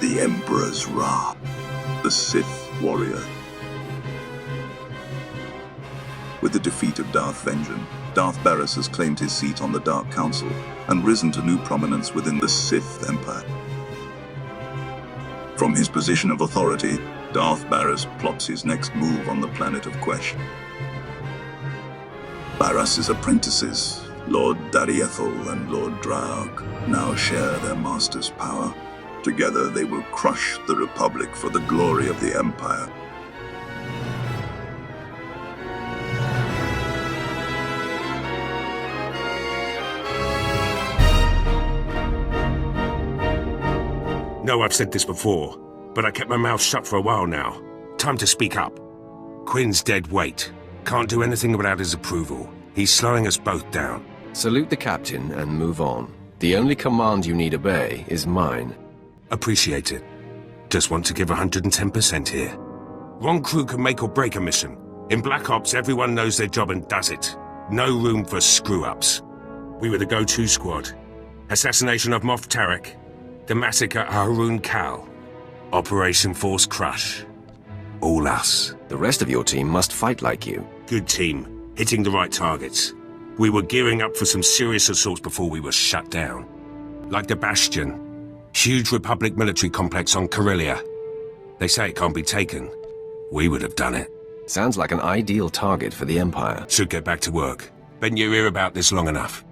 The Emperor's wrath. The Sith Warrior. With the defeat of Darth Vengeance, Darth Baras has claimed his seat on the Dark Council and risen to new prominence within the Sith Empire. From his position of authority, Darth Baras plots his next move on the planet of Quesh. Baras's apprentices, Lord Dariethel and Lord Draug, now share their master's power. Together they will crush the Republic for the glory of the Empire. No, I've said this before, but I kept my mouth shut for a while now. Time to speak up. Quinn's dead weight. Can't do anything without his approval. He's slowing us both down. Salute the captain and move on. The only command you need obey is mine. Appreciate it. Just want to give 110% here. Wrong crew can make or break a mission. In Black Ops, everyone knows their job and does it. No room for screw-ups. We were the go-to squad. Assassination of Moff Tarek. The massacre at Haroon Kal. Operation Force Crush. All us. The rest of your team must fight like you. Good team. Hitting the right targets. We were gearing up for some serious assaults before we were shut down. Like the Bastion. Huge Republic military complex on Corellia. They say it can't be taken. We would have done it. Sounds like an ideal target for the Empire. Should get back to work. Been your ear about this long enough.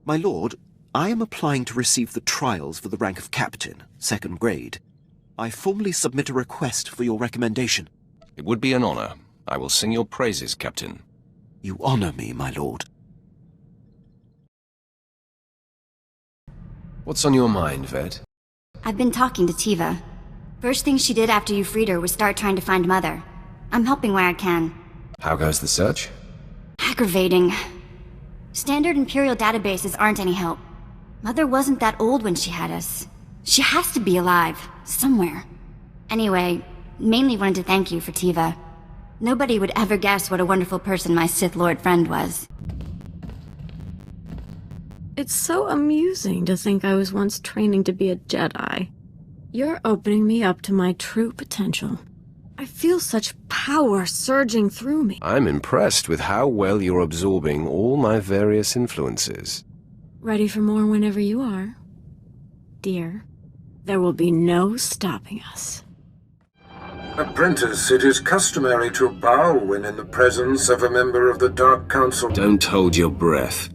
My lord, I am applying to receive the trials for the rank of Captain, 2nd grade. I formally submit a request for your recommendation. It would be an honor. I will sing your praises, Captain. You honor me, my lord. What's on your mind, Vet? I've been talking to Tiva. First thing she did after you freed her was start trying to find Mother. I'm helping where I can. How goes the search? Aggravating. Standard Imperial databases aren't any help. Mother wasn't that old when she had us. She has to be alive, somewhere. Anyway, mainly wanted to thank you for Tiva. Nobody would ever guess what a wonderful person my Sith Lord friend was. It's so amusing to think I was once training to be a Jedi. You're opening me up to my true potential. I feel such power surging through me. I'm impressed with how well you're absorbing all my various influences. Ready for more whenever you are, dear. There will be no stopping us. Apprentice, it is customary to bow when in the presence of a member of the Dark Council. Don't hold your breath.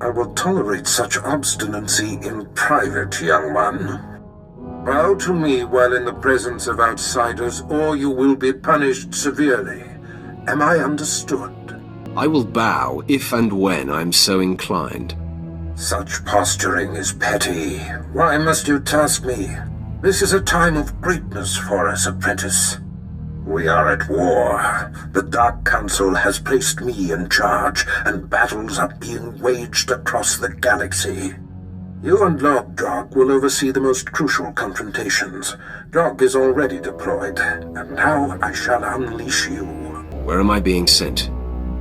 I will tolerate such obstinacy in private, young one. Bow to me while in the presence of outsiders, or you will be punished severely. Am I understood? I will bow if and when I'm so inclined. Such posturing is petty. Why must you task me? This is a time of greatness for us, apprentice. We are at war. The Dark Council has placed me in charge, and battles are being waged across the galaxy. You and Lord Draug will oversee the most crucial confrontations. Draug is already deployed, and now I shall unleash you. Where am I being sent?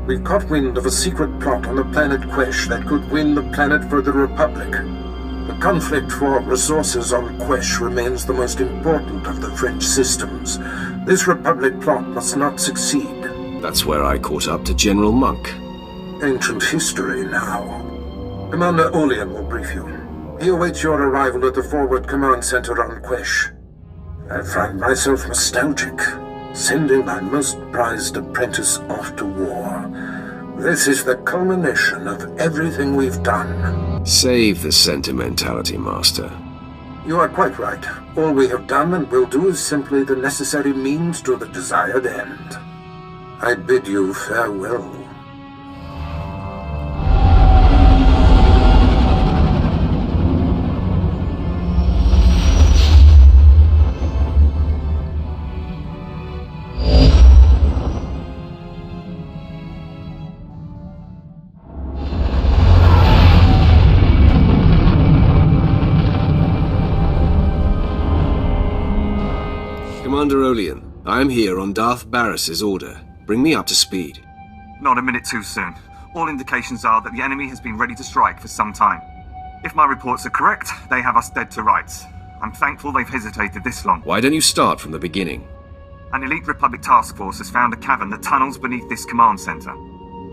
We've caught wind of a secret plot on the planet Quesh that could win the planet for the Republic. The conflict for resources on Quesh remains the most important of the French systems. This Republic plot must not succeed. That's where I caught up to General Monk. Ancient history now. Commander Olean will brief you. He awaits your arrival at the Forward Command Center on Quesh. I find myself nostalgic, sending my most prized apprentice off to war. This is the culmination of everything we've done. Save the sentimentality, Master. You are quite right. All we have done and will do is simply the necessary means to the desired end. I bid you farewell. Commander Olean, I am here on Darth Baras's order. Bring me up to speed. Not a minute too soon. All indications are that the enemy has been ready to strike for some time. If my reports are correct, they have us dead to rights. I'm thankful they've hesitated this long. Why don't you start from the beginning? An elite Republic task force has found a cavern that tunnels beneath this command center.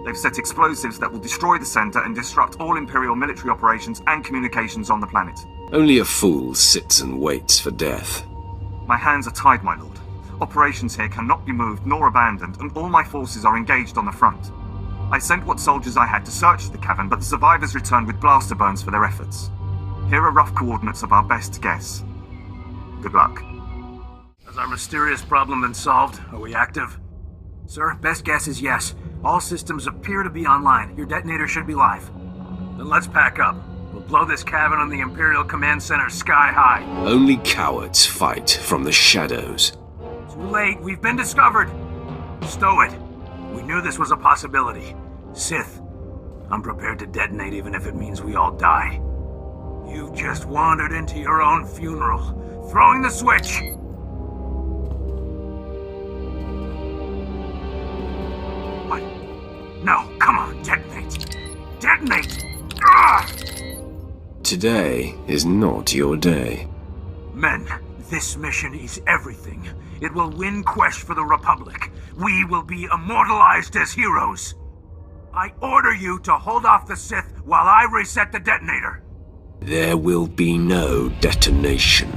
They've set explosives that will destroy the center and disrupt all Imperial military operations and communications on the planet. Only a fool sits and waits for death. My hands are tied, my lord. Operations here cannot be moved nor abandoned, and all my forces are engaged on the front. I sent what soldiers I had to search the cavern, but the survivors returned with blaster burns for their efforts. Here are rough coordinates of our best guess. Good luck. Has our mysterious problem been solved? Are we active? Sir, best guess is yes. All systems appear to be online. Your detonator should be live. Then let's pack up. We'll blow this cavern on the Imperial Command Center sky high. Only cowards fight from the shadows. Too late. We've been discovered. Stow it. We knew this was a possibility. Sith, I'm prepared to detonate even if it means we all die. You've just wandered into your own funeral. Throwing the switch! What? No, come on, detonate! Detonate! Ah! Today is not your day. Men, this mission is everything. It will win Quesh for the Republic. We will be immortalized as heroes. I order you to hold off the Sith while I reset the detonator. There will be no detonation.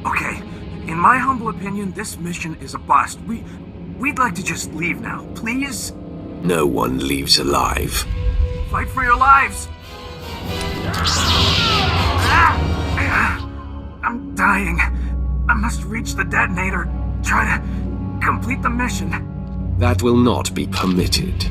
Okay. In my humble opinion, this mission is a bust. We'd like to just leave now, please? No one leaves alive. Fight for your lives! I'm dying. I must reach the detonator. Try to complete the mission. That will not be permitted.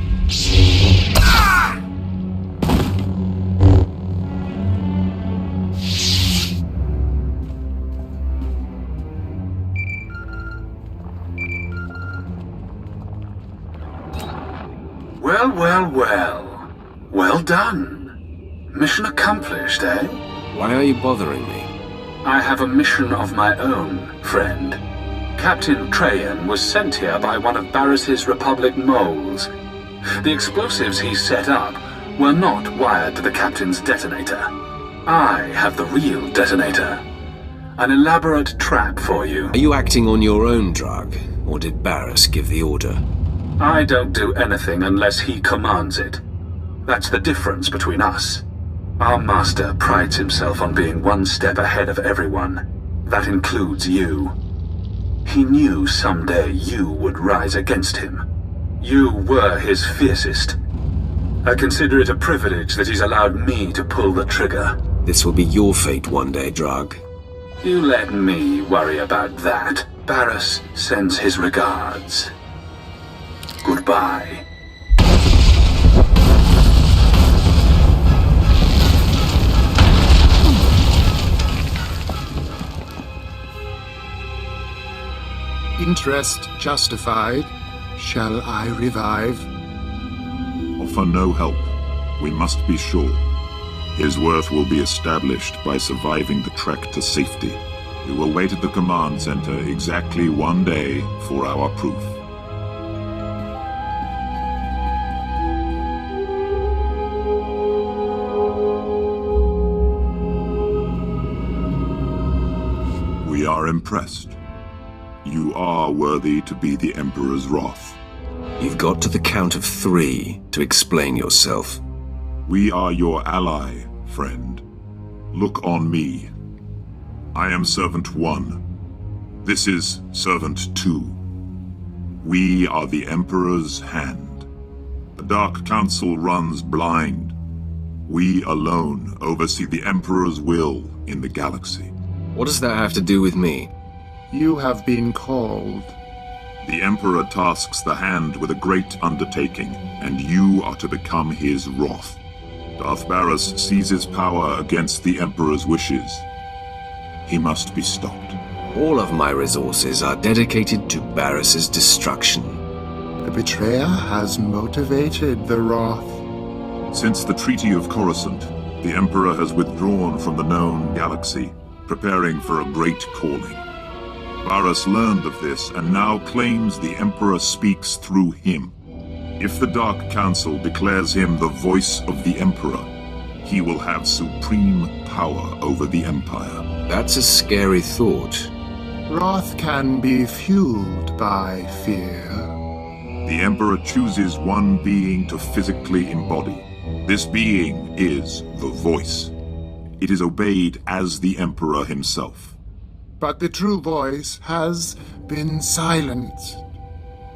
Well, well, well. Well done. Mission accomplished, eh? Why are you bothering me? I have a mission of my own, friend. Captain Trajan was sent here by one of Baras's Republic moles. The explosives he set up were not wired to the Captain's detonator. I have the real detonator. An elaborate trap for you. Are you acting on your own drug, or did Baras give the order? I don't do anything unless he commands it. That's the difference between us. Our master prides himself on being one step ahead of everyone. That includes you. He knew someday you would rise against him. You were his fiercest. I consider it a privilege that he's allowed me to pull the trigger. This will be your fate one day, Drug. You let me worry about that. Baras sends his regards. Goodbye. Interest justified. Shall I revive? Offer no help. We must be sure. His worth will be established by surviving the trek to safety. We will wait at the command center exactly 1 day for our proof. We are impressed. You are worthy to be the Emperor's wrath. You've got to the count of 3 to explain yourself. We are your ally, friend. Look on me. I am Servant 1. This is Servant 2. We are the Emperor's hand. The Dark Council runs blind. We alone oversee the Emperor's will in the galaxy. What does that have to do with me? You have been called. The Emperor tasks the Hand with a great undertaking, and you are to become his wrath. Darth Baras seizes power against the Emperor's wishes. He must be stopped. All of my resources are dedicated to Baras's destruction. The betrayer has motivated the wrath. Since the Treaty of Coruscant, the Emperor has withdrawn from the known galaxy. preparing for a great calling. Baras learned of this and now claims the Emperor speaks through him. If the Dark Council declares him the voice of the Emperor, he will have supreme power over the Empire. That's a scary thought. Wrath can be fueled by fear. The Emperor chooses one being to physically embody. This being is the voice. It is obeyed as the Emperor himself. But the true voice has been silenced.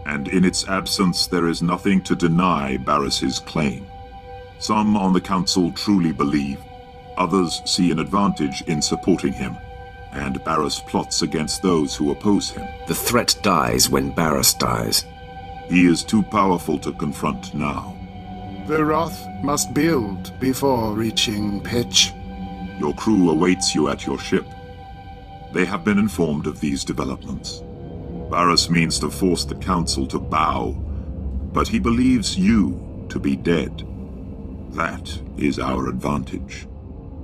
And in its absence, there is nothing to deny Baras's claim. Some on the Council truly believe, others see an advantage in supporting him, and Baras plots against those who oppose him. The threat dies when Baras dies. He is too powerful to confront now. The wrath must build before reaching pitch. Your crew awaits you at your ship. They have been informed of these developments. Baras means to force the Council to bow, but he believes you to be dead. That is our advantage.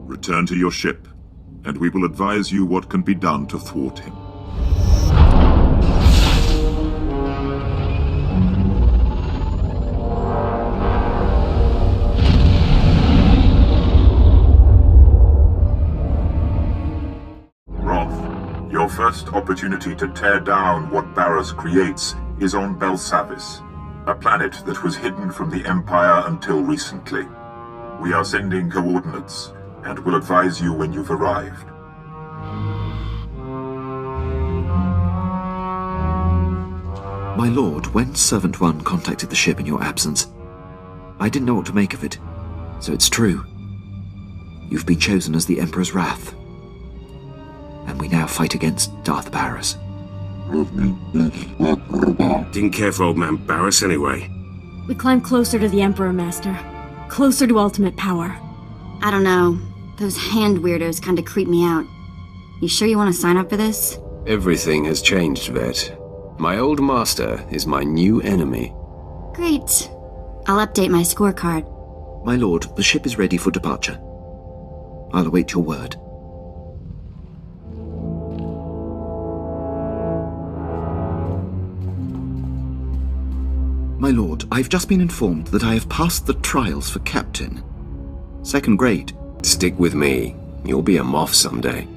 Return to your ship, and we will advise you what can be done to thwart him. Your first opportunity to tear down what Baras creates is on Belsavis, a planet that was hidden from the Empire until recently. We are sending coordinates, and will advise you when you've arrived. My lord, when Servant 1 contacted the ship in your absence, I didn't know what to make of it. So it's true. You've been chosen as the Emperor's wrath. And we now fight against Darth Baras. Didn't care for old man Baras anyway. We climb closer to the Emperor, Master. Closer to ultimate power. I don't know. Those hand weirdos kinda creep me out. You sure you want to sign up for this? Everything has changed, Vet. My old master is my new enemy. Great. I'll update my scorecard. My lord, the ship is ready for departure. I'll await your word. My lord, I've just been informed that I have passed the trials for Captain. 2nd grade. Stick with me. You'll be a Moff someday.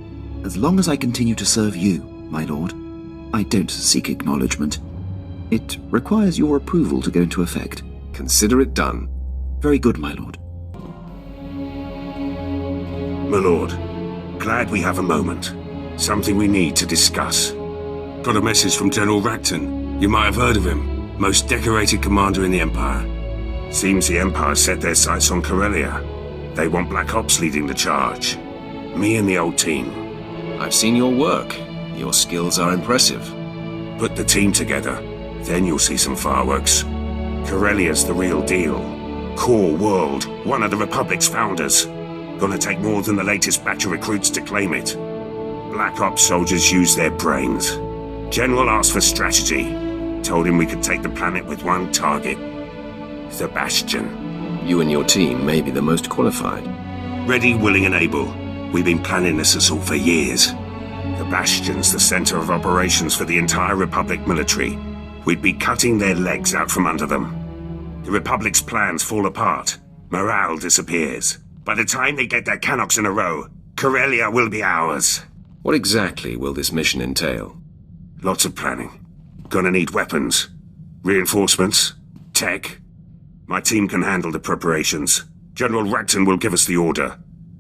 As long as I continue to serve you, my lord, I don't seek acknowledgement. It requires your approval to go into effect. Consider it done. Very good, my lord. My lord, glad we have a moment. Something we need to discuss. Got a message from General Racton. You might have heard of him. Most decorated commander in the Empire. Seems the Empire set their sights on Corellia. They want Black Ops leading the charge. Me and the old team. I've seen your work. Your skills are impressive. Put the team together, then you'll see some fireworks. Corellia's the real deal. Core world, one of the Republic's founders. Gonna take more than the latest batch of recruits to claim it. Black Ops soldiers use their brains. General asked for strategy. Told him we could take the planet with one target. The Bastion. You and your team may be the most qualified. Ready, willing and able. We've been planning this assault for years. The Bastion's the center of operations for the entire Republic military. We'd be cutting their legs out from under them. The Republic's plans fall apart. Morale disappears. By the time they get their Canox in a row, Corellia will be ours. What exactly will this mission entail? Lots of planning. Gonna need weapons, reinforcements, tech. My team can handle the preparations. General Racton will give us the order.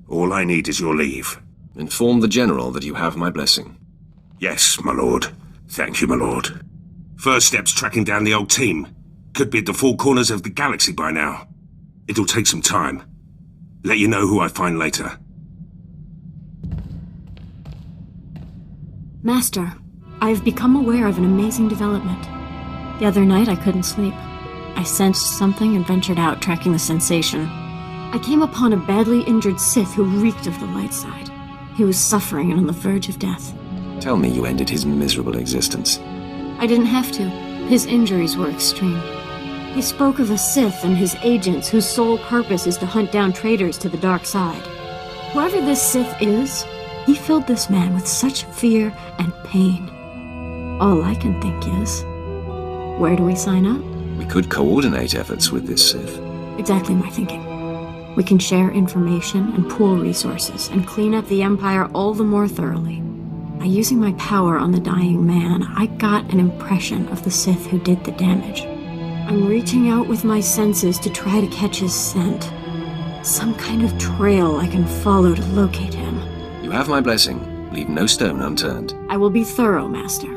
All I need is your leave. Inform the General that you have my blessing. Yes, my lord. Thank you, my lord. First step's tracking down the old team. Could be at the four corners of the galaxy by now. It'll take some time. Let you know who I find later. Master, I have become aware of an amazing development. The other night I couldn't sleep. I sensed something and ventured out, tracking the sensation. I came upon a badly injured Sith who reeked of the light side. He was suffering and on the verge of death. Tell me you ended his miserable existence. I didn't have to. His injuries were extreme. He spoke of a Sith and his agents whose sole purpose is to hunt down traitors to the dark side. Whoever this Sith is, He filled this man with such fear and pain. All I can think is, where do we sign up? We could coordinate efforts with this Sith. Exactly my thinking. We can share information and pool resources and clean up the Empire all the more thoroughly. By using my power on the dying man, I got an impression of the Sith who did the damage. I'm reaching out with my senses to try to catch his scent. Some kind of trail I can follow to locate him. You have my blessing. Leave no stone unturned. I will be thorough, Master.